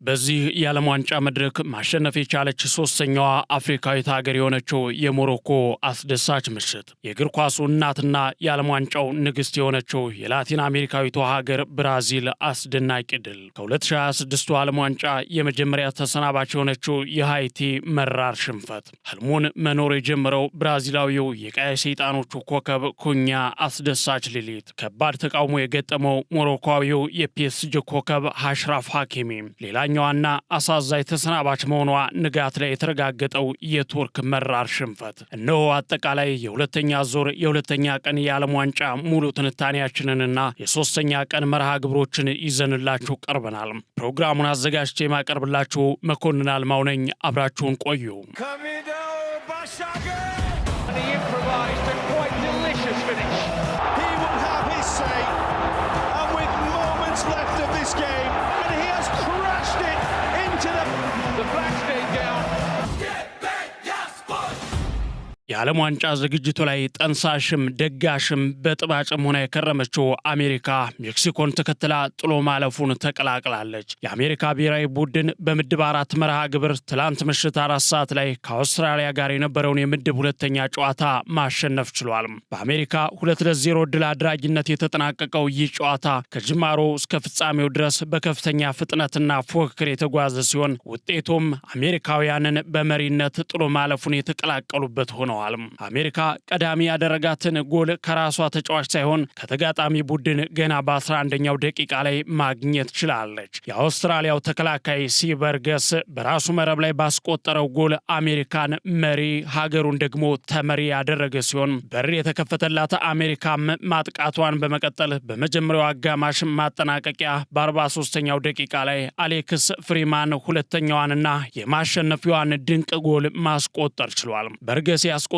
በዚህ የዓለም ዋንጫ መድረክ ማሸነፍ የቻለች ሶስተኛዋ አፍሪካዊት ሀገር የሆነችው የሞሮኮ አስደሳች ምሽት፣ የእግር ኳሱ እናትና የዓለም ዋንጫው ንግስት የሆነችው የላቲን አሜሪካዊቷ ሀገር ብራዚል አስደናቂ ድል፣ ከ2026 ዓለም ዋንጫ የመጀመሪያ ተሰናባች የሆነችው የሃይቲ መራር ሽንፈት፣ ህልሙን መኖር የጀመረው ብራዚላዊው የቀይ ሰይጣኖቹ ኮከብ ኩኛ አስደሳች ሌሊት፣ ከባድ ተቃውሞ የገጠመው ሞሮኮዊው የፒኤስጂ ኮከብ አሽራፍ ሐኪሚ፣ ሌላኛዋና አሳዛኝ ተሰናባች መሆኗ ንጋት ላይ የተረጋገጠው የቱርክ መራር ሽንፈት። እነሆ አጠቃላይ የሁለተኛ ዙር የሁለተኛ ቀን የዓለም ዋንጫ ሙሉ ትንታኔያችንንና የሶስተኛ ቀን መርሃ ግብሮችን ይዘንላችሁ ቀርበናል። ፕሮግራሙን አዘጋጅቼ የማቀርብላችሁ መኮንን አልማው ነኝ። አብራችሁን ቆዩ። የዓለም ዋንጫ ዝግጅቱ ላይ ጠንሳሽም ደጋሽም በጥባጭም ሆና የከረመችው አሜሪካ ሜክሲኮን ተከትላ ጥሎ ማለፉን ተቀላቅላለች። የአሜሪካ ብሔራዊ ቡድን በምድብ 4 መርሃ ግብር ትላንት ምሽት 4 ሰዓት ላይ ከአውስትራሊያ ጋር የነበረውን የምድብ ሁለተኛ ጨዋታ ማሸነፍ ችሏል። በአሜሪካ 2-0 ድል አድራጊነት የተጠናቀቀው ይህ ጨዋታ ከጅማሮ እስከ ፍጻሜው ድረስ በከፍተኛ ፍጥነትና ፉክክር የተጓዘ ሲሆን ውጤቱም አሜሪካውያንን በመሪነት ጥሎ ማለፉን የተቀላቀሉበት ሆነዋል። አሜሪካ ቀዳሚ ያደረጋትን ጎል ከራሷ ተጫዋች ሳይሆን ከተጋጣሚ ቡድን ገና በ11ኛው ደቂቃ ላይ ማግኘት ችላለች። የአውስትራሊያው ተከላካይ ሲበርገስ በራሱ መረብ ላይ ባስቆጠረው ጎል አሜሪካን መሪ ሀገሩን ደግሞ ተመሪ ያደረገ ሲሆን በር የተከፈተላት አሜሪካም ማጥቃቷን በመቀጠል በመጀመሪያው አጋማሽ ማጠናቀቂያ በ43ኛው ደቂቃ ላይ አሌክስ ፍሪማን ሁለተኛዋንና የማሸነፊያዋን ድንቅ ጎል ማስቆጠር ችሏል። በርገስ ያስቆጠራት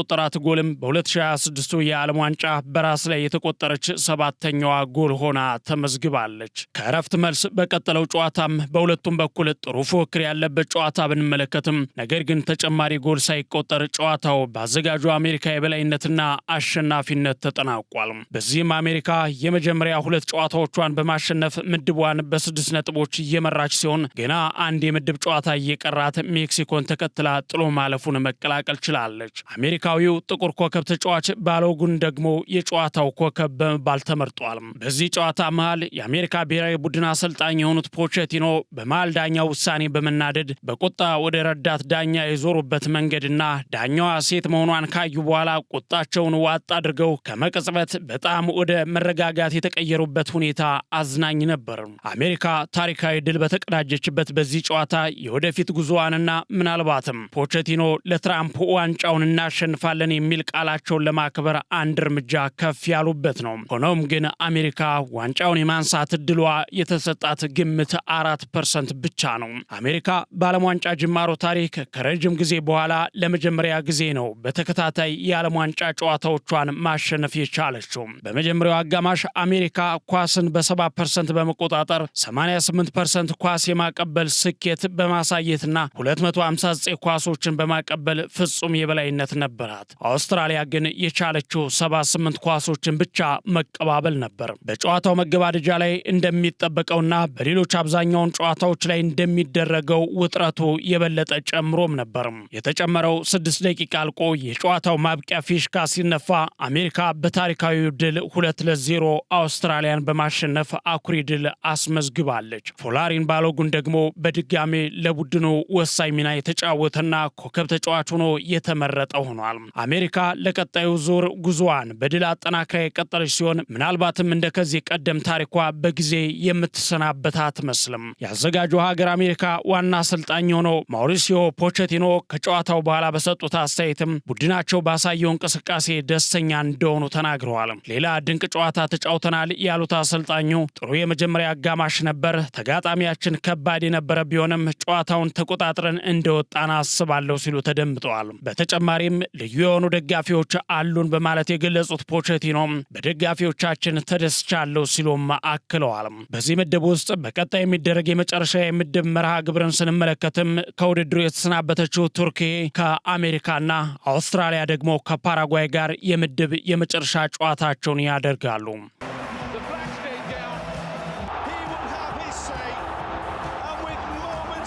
ጎልም በ2026 የዓለም ዋንጫ በራስ ላይ የተቆጠረች 7ኛዋ ጎል ሆና ተመዝግባለች። ከእረፍት መልስ በቀጠለው ጨዋታም በሁለቱም በኩል ጥሩ ፉክክር ያለበት ጨዋታ ብንመለከትም ነገር ግን ተጨማሪ ጎል ሳይቆጠር ጨዋታው በአዘጋጁ አሜሪካ የበላይነትና አሸናፊነት ተጠናቋል። በዚህም አሜሪካ የመጀመሪያ ሁለት ጨዋታዎቿን በማሸነፍ ምድቧን በ6 ነጥቦች እየመራች ሲሆን ገና አንድ የምድብ ጨዋታ እየቀራት ሜክሲኮን ተከትላ ጥሎ ማለፉን መቀላቀል ችላለች። አሜሪካዊው ጥቁር ኮከብ ተጫዋች ባሎጉን ደግሞ የጨዋታው ኮከብ በመባል ተመርጧል። በዚህ ጨዋታ መሃል የአሜሪካ ብሔራዊ ቡድን አሰልጣኝ የሆኑት ፖቼቲኖ በመሃል ዳኛው ውሳኔ በመናደድ በቁጣ ወደ ረዳት ዳኛ የዞሩበት መንገድና ዳኛዋ ሴት መሆኗን ካዩ በኋላ ቁጣቸውን ዋጥ አድርገው ከመቅጽበት በጣም ወደ መረጋጋት የተቀየሩበት ሁኔታ አዝናኝ ነበር። አሜሪካ ታሪካዊ ድል በተቀዳጀችበት በዚህ ጨዋታ የወደፊት ጉዞዋንና ምናልባትም ፖቼቲኖ ለትራምፕ ዋንጫውን እናሸንፋለን የሚል ቃላቸውን ለማክበር አንድ እርምጃ ከፍ ያሉበት ነው። ሆኖም ግን አሜሪካ ዋንጫውን የማንሳት እድሏ የተሰጣት ግምት 4% ብቻ ነው። አሜሪካ በዓለም ዋንጫ ጅማሮ ታሪክ ከረጅም ጊዜ በኋላ ለመጀመሪያ ጊዜ ነው በተከታታይ የዓለም ዋንጫ ጨዋታዎቿን ማሸነፍ የቻለችው። በመጀመሪያው አጋማሽ አሜሪካ ኳስን በ70% በመቆጣጠር 88% ኳስ የማቀበል ስኬት በማሳየትና 259 ኳሶችን በማቀበል ፍጹም የበላይነት ነበራት። አውስትራሊያ ግን የቻለችው 78 ኳሶችን ብቻ መቀባበል ነበር። በጨዋታው መገባደጃ ላይ እንደሚጠበቀውና በሌሎች አብዛኛውን ጨዋታዎች ላይ እንደሚደረገው ውጥረቱ የበለጠ ጨምሮም ነበር። የተጨመረው 6 ደቂቃ አልቆ የጨዋታው ማብቂያ ፊሽካ ሲነፋ አሜሪካ በታሪካዊ ድል 2-0 አውስትራሊያን በማሸነፍ አኩሪ ድል አስመዝግባለች። ፎላሪን ባሎጉን ደግሞ በድጋሜ ለቡድኑ ወሳኝ ሚና የተጫወተና ኮከብ ተጫዋች ሆኖ የተመረጠ ሆኗል። አሜሪካ ለቀጣዩ ዙር ጉዞዋን በድል አጠናክራ የቀጠለች ሲሆን ምናልባትም እንደከዚህ ቀደም ታሪኳ በጊዜ የምትሰናበት አትመስልም። ያዘጋጁ ሀገር አሜሪካ ዋና አሰልጣኝ ሆነው ማውሪሲዮ ፖቼቲኖ ከጨዋታው በኋላ በሰጡት አስተያየትም ቡድናቸው ባሳየው እንቅስቃሴ ደስተኛ እንደሆኑ ተናግረዋል። ሌላ ድንቅ ጨዋታ ተጫውተናል ያሉት አሰልጣኙ ጥሩ የመጀመሪያ አጋማሽ ነበር፣ ተጋጣሚያችን ከባድ የነበረ ቢሆንም ጨዋታውን ተቆጣጥረን እንደወጣን አስባለሁ ሲሉ ተደምጠዋል። በተጨማሪም ልዩ የሆኑ ደጋፊዎች አሉን በማለት የገለጹት ፖቼቲኖ በደጋፊዎቻችን ተደስቻለሁ ሲሉም አክለዋል። በዚህ ምድብ ውስጥ በቀጣይ የሚደረግ የመጨረሻ የምድብ መርሃ ግብርን ስንመለከትም ከውድድሩ የተሰናበተችው ቱርክ ከአሜሪካና አውስትራሊያ ደግሞ ከፓራጓይ ጋር የምድብ የመጨረሻ ጨዋታቸውን ያደርጋሉ።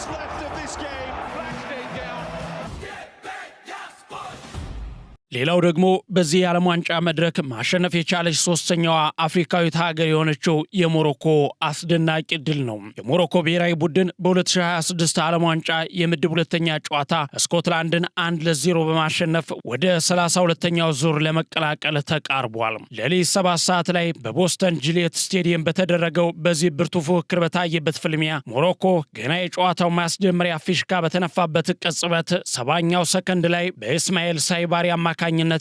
moments left of this game. Blackstone down. ሌላው ደግሞ በዚህ የዓለም ዋንጫ መድረክ ማሸነፍ የቻለች ሶስተኛዋ አፍሪካዊት ሀገር የሆነችው የሞሮኮ አስደናቂ ድል ነው። የሞሮኮ ብሔራዊ ቡድን በ2026 ዓለም ዋንጫ የምድብ ሁለተኛ ጨዋታ ስኮትላንድን 1-0 በማሸነፍ ወደ 32ኛው ዙር ለመቀላቀል ተቃርቧል። ሌሊት 7 ሰዓት ላይ በቦስተን ጂሊየት ስቴዲየም በተደረገው በዚህ ብርቱ ፉክክር በታየበት ፍልሚያ ሞሮኮ ገና የጨዋታው ማስጀመሪያ ፊሽካ በተነፋበት ቅጽበት 70ኛው ሰከንድ ላይ በኢስማኤል ሳይባሪ አማካኝነት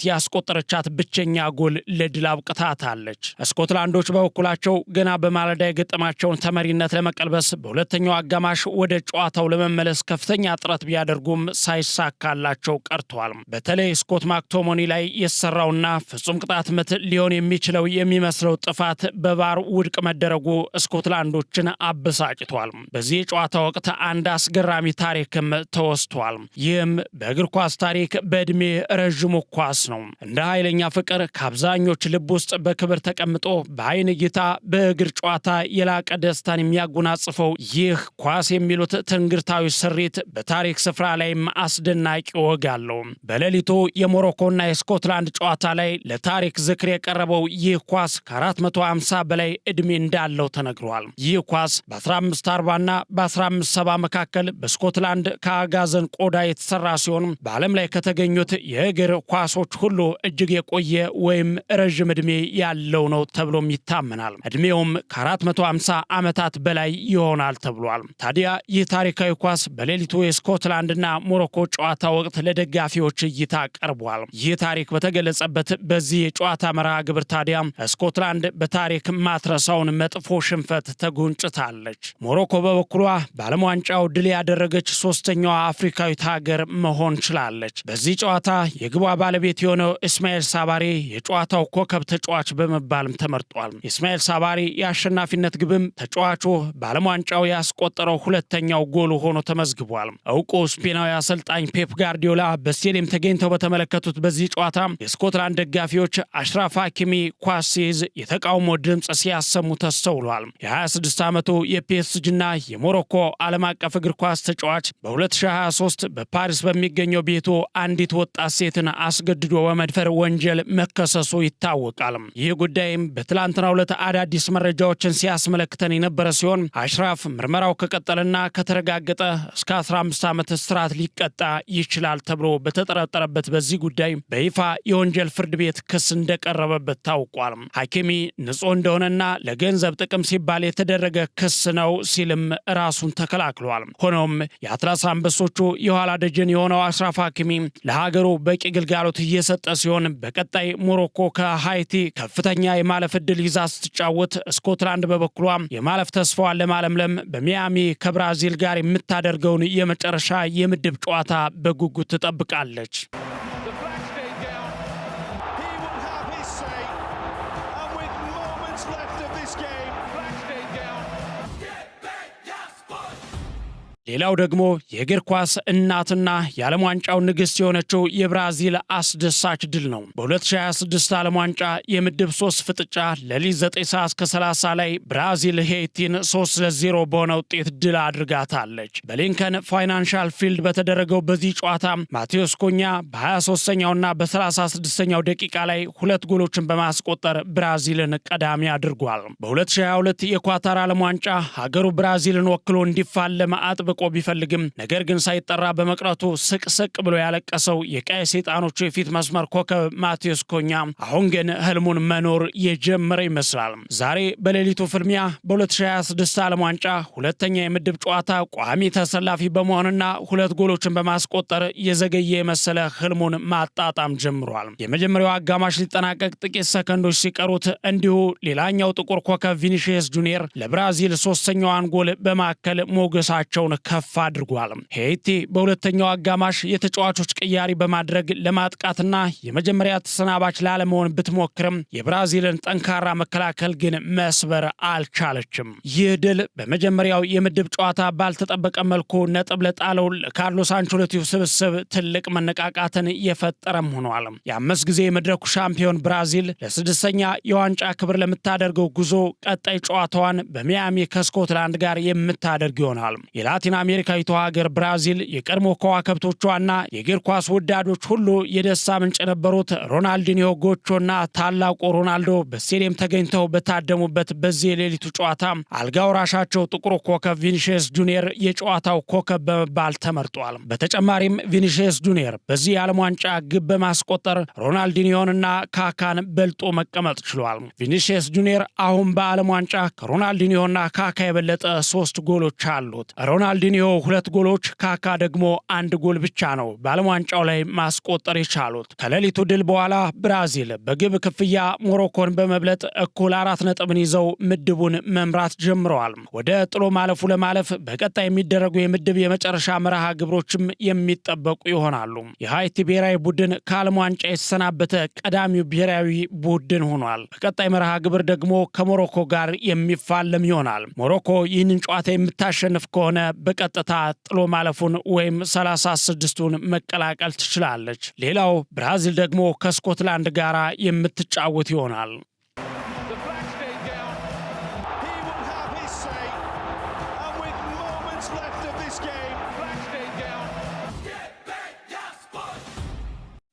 ያስቆጠረቻት ብቸኛ ጎል ለድል አብቅታታለች። ስኮትላንዶች በበኩላቸው ገና በማለዳ የገጠማቸውን ተመሪነት ለመቀልበስ በሁለተኛው አጋማሽ ወደ ጨዋታው ለመመለስ ከፍተኛ ጥረት ቢያደርጉም ሳይሳካላቸው ቀርቷል። በተለይ ስኮት ማክቶሞኒ ላይ የተሰራውና ፍጹም ቅጣት ምት ሊሆን የሚችለው የሚመስለው ጥፋት በቫር ውድቅ መደረጉ ስኮትላንዶችን አበሳጭቷል። በዚህ የጨዋታ ወቅት አንድ አስገራሚ ታሪክም ተወስቷል። ይህም በእግር ኳስ ታሪክ በዕድሜ ረዥሙ ኳስ ነው። እንደ ኃይለኛ ፍቅር ከአብዛኞች ልብ ውስጥ በክብር ተቀምጦ በአይን እይታ በእግር ጨዋታ የላቀ ደስታን የሚያጎናጽፈው ይህ ኳስ የሚሉት ትንግርታዊ ስሪት በታሪክ ስፍራ ላይም አስደናቂ ወግ አለው። በሌሊቱ የሞሮኮና የስኮትላንድ ጨዋታ ላይ ለታሪክ ዝክር የቀረበው ይህ ኳስ ከ450 በላይ ዕድሜ እንዳለው ተነግሯል። ይህ ኳስ በ1540ና በ1570 መካከል በስኮትላንድ ከአጋዘን ቆዳ የተሰራ ሲሆን በዓለም ላይ ከተገኙት የእግር ኳሶች ሁሉ እጅግ የቆየ ወይም ረዥም ዕድሜ ያለው ነው ተብሎም ይታመናል። ዕድሜውም ከ450 ዓመታት በላይ ይሆናል ተብሏል። ታዲያ ይህ ታሪካዊ ኳስ በሌሊቱ የስኮትላንድና ሞሮኮ ጨዋታ ወቅት ለደጋፊዎች እይታ ቀርቧል። ይህ ታሪክ በተገለጸበት በዚህ የጨዋታ መርሃ ግብር ታዲያ ስኮትላንድ በታሪክ ማትረሳውን መጥፎ ሽንፈት ተጎንጭታለች። ሞሮኮ በበኩሏ በዓለም ዋንጫው ድል ያደረገች ሶስተኛዋ አፍሪካዊት ሀገር መሆን ችላለች። በዚህ ጨዋታ የግቧ ባለቤት የሆነው ኢስማኤል ሳባሪ የጨዋታው ኮከብ ተጫዋች በመባልም ተመርጧል። ኢስማኤል ሳባሪ የአሸናፊነት ግብም ተጫዋቹ በዓለም ዋንጫው ያስቆጠረው ሁለተኛው ጎል ሆኖ ተመዝግቧል። እውቁ ስፔናዊ አሰልጣኝ ፔፕ ጋርዲዮላ በስቴዲየም ተገኝተው በተመለከቱት በዚህ ጨዋታ የስኮትላንድ ደጋፊዎች አሽራፍ ሀኪሚ ኳስ ሲይዝ የተቃውሞ ድምፅ ሲያሰሙ ተስተውሏል። የ26 ዓመቱ የፒኤስጂና የሞሮኮ ዓለም አቀፍ እግር ኳስ ተጫዋች በ2023 በፓሪስ በሚገኘው ቤቱ አንዲት ወጣት ሴትን አስገድዶ በመድፈር ወንጀል መከሰሱ ይታወቃል። ይህ ጉዳይም በትላንትናው ዕለት አዳዲስ መረጃዎችን ሲያስመለክተን የነበረ ሲሆን አሽራፍ ምርመራው ከቀጠለና ከተረጋገጠ እስከ 15 ዓመት እስራት ሊቀጣ ይችላል ተብሎ በተጠረጠረበት በዚህ ጉዳይ በይፋ የወንጀል ፍርድ ቤት ክስ እንደቀረበበት ታውቋል። ሐኪሚ ንጹህ እንደሆነና ለገንዘብ ጥቅም ሲባል የተደረገ ክስ ነው ሲልም ራሱን ተከላክሏል። ሆኖም የአትላስ አንበሶቹ የኋላ ደጀን የሆነው አሽራፍ ሐኪሚ ለሀገሩ በቂ ግልጋሎት እየሰጠ ሲሆን በቀጣይ ሞሮኮ ከሃይቲ ከፍተኛ የማለፍ ዕድል ይዛ ስትጫወት፣ ስኮትላንድ በበኩሏ የማለፍ ተስፋዋን ለማለምለም በሚያሚ ከብራዚል ጋር የምታደርገውን የመጨረሻ የምድብ ጨዋታ በጉጉት ትጠብቃለች። ሌላው ደግሞ የእግር ኳስ እናትና የዓለም ዋንጫው ንግሥት የሆነችው የብራዚል አስደሳች ድል ነው። በ2026 ዓለም ዋንጫ የምድብ 3 ፍጥጫ ሌሊት 9:30 ላይ ብራዚል ሄይቲን 3-0 በሆነ ውጤት ድል አድርጋታለች። በሊንከን ፋይናንሻል ፊልድ በተደረገው በዚህ ጨዋታ ማቴዎስ ኩኛ በ23ኛውና በ36ኛው ደቂቃ ላይ 2 ጎሎችን በማስቆጠር ብራዚልን ቀዳሚ አድርጓል። በ2022 የኳታር ዓለም ዋንጫ ሀገሩ ብራዚልን ወክሎ እንዲፋለም አጥብቆ ቢፈልግም ነገር ግን ሳይጠራ በመቅረቱ ስቅስቅ ብሎ ያለቀሰው የቀይ ሰይጣኖቹ የፊት መስመር ኮከብ ማቴዎስ ኩኛ አሁን ግን ህልሙን መኖር የጀመረ ይመስላል። ዛሬ በሌሊቱ ፍልሚያ በ2026 ዓለም ዋንጫ ሁለተኛ የምድብ ጨዋታ ቋሚ ተሰላፊ በመሆንና 2 ጎሎችን በማስቆጠር የዘገየ የመሰለ ህልሙን ማጣጣም ጀምሯል። የመጀመሪያው አጋማሽ ሊጠናቀቅ ጥቂት ሰከንዶች ሲቀሩት እንዲሁ ሌላኛው ጥቁር ኮከብ ቪኒሺየስ ጁኒየር ለብራዚል ሶስተኛዋን ጎል በማከል ሞገሳቸውን ከፍ አድርጓል። ሄይቲ በሁለተኛው አጋማሽ የተጫዋቾች ቅያሪ በማድረግ ለማጥቃትና የመጀመሪያ ተሰናባች ላለመሆን ብትሞክርም የብራዚልን ጠንካራ መከላከል ግን መስበር አልቻለችም። ይህ ድል በመጀመሪያው የምድብ ጨዋታ ባልተጠበቀ መልኩ ነጥብ ለጣለው ለካርሎስ አንቸሎቲው ስብስብ ትልቅ መነቃቃትን የፈጠረም ሆኗል። የ5 ጊዜ የመድረኩ ሻምፒዮን ብራዚል ለ6ኛ የዋንጫ ክብር ለምታደርገው ጉዞ ቀጣይ ጨዋታዋን በሚያሚ ከስኮትላንድ ጋር የምታደርግ ይሆናል። የላቲን የላቲን አሜሪካዊቷ ሀገር ብራዚል የቀድሞ ከዋክብቶቿና የእግር ኳስ ወዳዶች ሁሉ የደስታ ምንጭ የነበሩት ሮናልዲኒዮ ጎቾና ታላቁ ሮናልዶ በስቴዲየም ተገኝተው በታደሙበት በዚህ የሌሊቱ ጨዋታ አልጋ ወራሻቸው ጥቁሩ ኮከብ ቪኒሺየስ ጁኒየር የጨዋታው ኮከብ በመባል ተመርጧል። በተጨማሪም ቪኒሺየስ ጁኒየር በዚህ የዓለም ዋንጫ ግብ በማስቆጠር ሮናልዲኒዮንና ካካን በልጦ መቀመጥ ችሏል። ቪኒሺየስ ጁኒየር አሁን በዓለም ዋንጫ ከሮናልዲኒዮና ካካ የበለጠ 3 ጎሎች አሉት። ሮናልዲኒዮ 2 ጎሎች፣ ካካ ደግሞ 1 ጎል ብቻ ነው በዓለም ዋንጫው ላይ ማስቆጠር የቻሉት። ከሌሊቱ ድል በኋላ ብራዚል በግብ ክፍያ ሞሮኮን በመብለጥ እኩል 4 ነጥብን ይዘው ምድቡን መምራት ጀምረዋል። ወደ ጥሎ ማለፉ ለማለፍ በቀጣይ የሚደረጉ የምድብ የመጨረሻ መርሃ ግብሮችም የሚጠበቁ ይሆናሉ። የሃይቲ ብሔራዊ ቡድን ከዓለም ዋንጫ የተሰናበተ ቀዳሚው ብሔራዊ ቡድን ሆኗል። በቀጣይ መርሃ ግብር ደግሞ ከሞሮኮ ጋር የሚፋለም ይሆናል። ሞሮኮ ይህንን ጨዋታ የምታሸንፍ ከሆነ በቀጥታ ጥሎ ማለፉን ወይም 36ቱን መቀላቀል ትችላለች። ሌላው ብራዚል ደግሞ ከስኮትላንድ ጋር የምትጫወት ይሆናል።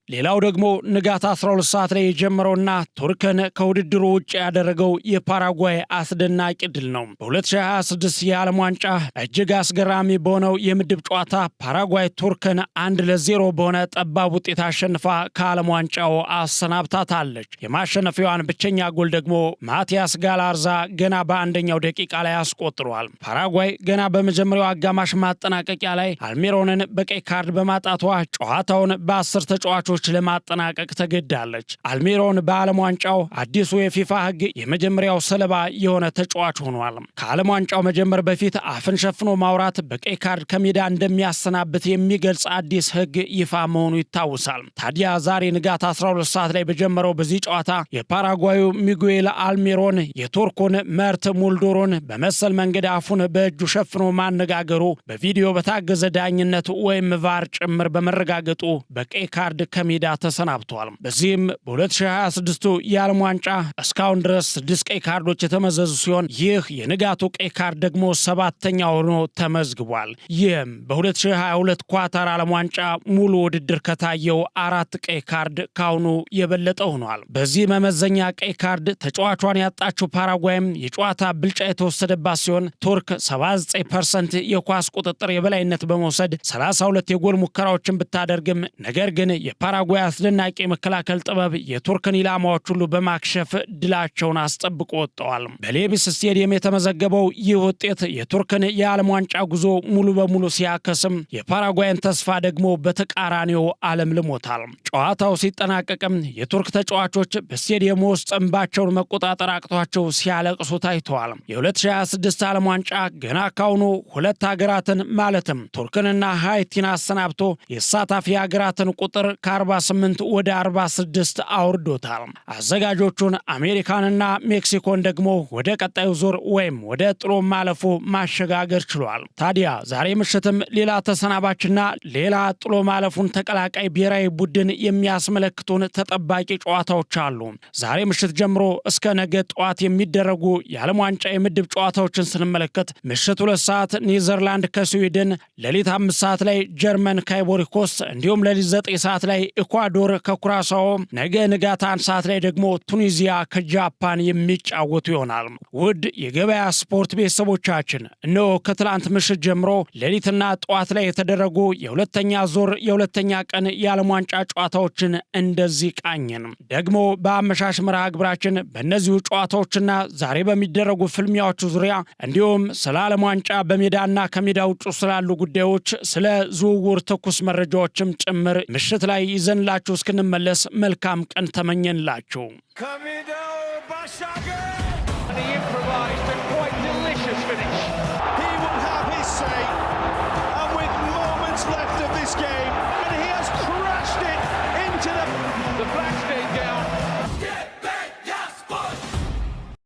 ሌላው ደግሞ ንጋት 12 ሰዓት ላይ የጀመረውና ቱርክን ከውድድሩ ውጭ ያደረገው የፓራጓይ አስደናቂ ድል ነው። በ2026 የዓለም ዋንጫ እጅግ አስገራሚ በሆነው የምድብ ጨዋታ ፓራጓይ ቱርክን 1-0 በሆነ ጠባብ ውጤት አሸንፋ ከዓለም ዋንጫው አሰናብታታለች። የማሸነፊያዋን ብቸኛ ጎል ደግሞ ማቲያስ ጋላርዛ ገና በአንደኛው ደቂቃ ላይ አስቆጥሯል። ፓራጓይ ገና በመጀመሪያው አጋማሽ ማጠናቀቂያ ላይ አልሚሮንን በቀይ ካርድ በማጣቷ ጨዋታውን በ10 ተጫዋቾች ለማጠናቀቅ ተገዳለች። አልሚሮን በዓለም ዋንጫው አዲሱ የፊፋ ሕግ የመጀመሪያው ሰለባ የሆነ ተጫዋች ሆኗል። ከዓለም ዋንጫው መጀመር በፊት አፍን ሸፍኖ ማውራት በቀይ ካርድ ከሜዳ እንደሚያሰናብት የሚገልጽ አዲስ ሕግ ይፋ መሆኑ ይታወሳል። ታዲያ ዛሬ ንጋት 12 ሰዓት ላይ በጀመረው በዚህ ጨዋታ የፓራጓዩ ሚጉኤል አልሚሮን የቱርኩን መርት ሙልዶሮን በመሰል መንገድ አፉን በእጁ ሸፍኖ ማነጋገሩ በቪዲዮ በታገዘ ዳኝነት ወይም ቫር ጭምር በመረጋገጡ በቀይ ካርድ ሜዳ ተሰናብቷል። በዚህም በ2026 የዓለም ዋንጫ እስካሁን ድረስ 6 ቀይ ካርዶች የተመዘዙ ሲሆን ይህ የንጋቱ ቀይ ካርድ ደግሞ 7ኛ ሆኖ ተመዝግቧል። ይህም በ2022 ኳታር ዓለም ዋንጫ ሙሉ ውድድር ከታየው 4 ቀይ ካርድ ካሁኑ የበለጠ ሆኗል። በዚህ መመዘኛ ቀይ ካርድ ተጫዋቿን ያጣችው ፓራጓይም የጨዋታ ብልጫ የተወሰደባት ሲሆን ቱርክ 79% የኳስ ቁጥጥር የበላይነት በመውሰድ 32 የጎል ሙከራዎችን ብታደርግም ነገር ግን የፓራጓይ አስደናቂ የመከላከል ጥበብ የቱርክን ኢላማዎች ሁሉ በማክሸፍ ድላቸውን አስጠብቆ ወጥተዋል። በሌቪስ ስቴዲየም የተመዘገበው ይህ ውጤት የቱርክን የዓለም ዋንጫ ጉዞ ሙሉ በሙሉ ሲያከስም የፓራጓይን ተስፋ ደግሞ በተቃራኒው አለምልሞታል። ጨዋታው ሲጠናቀቅም የቱርክ ተጫዋቾች በስቴዲየሙ ውስጥ እንባቸውን መቆጣጠር አቅቷቸው ሲያለቅሱ ታይተዋል። የ2026 ዓለም ዋንጫ ገና ካሁኑ 2 ሀገራትን ማለትም ቱርክንና ሃይቲን አሰናብቶ የሳታፊ ሀገራትን ቁጥር ከ48 ወደ 46 አውርዶታል። አዘጋጆቹን አሜሪካንና ሜክሲኮን ደግሞ ወደ ቀጣዩ ዙር ወይም ወደ ጥሎ ማለፉ ማሸጋገር ችሏል። ታዲያ ዛሬ ምሽትም ሌላ ተሰናባችና ሌላ ጥሎ ማለፉን ተቀላቃይ ብሔራዊ ቡድን የሚያስመለክቱን ተጠባቂ ጨዋታዎች አሉ። ዛሬ ምሽት ጀምሮ እስከ ነገ ጠዋት የሚደረጉ የዓለም ዋንጫ የምድብ ጨዋታዎችን ስንመለከት ምሽት 2 ሰዓት ኔዘርላንድ ከስዊድን፣ ሌሊት 5 ሰዓት ላይ ጀርመን ከአይቮሪ ኮስት እንዲሁም ሌሊት 9 ሰዓት ላይ ኢኳዶር ከኩራሳኦ፣ ነገ ንጋት 1 ሰዓት ላይ ደግሞ ቱኒዚያ ከጃፓን የሚጫወቱ ይሆናል። ውድ የገበያ ስፖርት ቤተሰቦቻችን እነሆ ከትላንት ምሽት ጀምሮ ሌሊትና ጠዋት ላይ የተደረጉ የሁለተኛ ዙር የሁለተኛ ቀን የዓለም ዋንጫ ጨዋታዎችን እንደዚህ ቃኘን። ደግሞ በአመሻሽ መርሃ ግብራችን በእነዚሁ ጨዋታዎችና ዛሬ በሚደረጉ ፍልሚያዎቹ ዙሪያ እንዲሁም ስለ ዓለም ዋንጫ በሜዳና ከሜዳ ውጭ ስላሉ ጉዳዮች፣ ስለ ዝውውር ትኩስ መረጃዎችም ጭምር ምሽት ላይ ይዘንላችሁ እስክንመለስ መልካም ቀን ተመኘንላችሁ። Kamido Bashaga! And he improvised a quite delicious finish.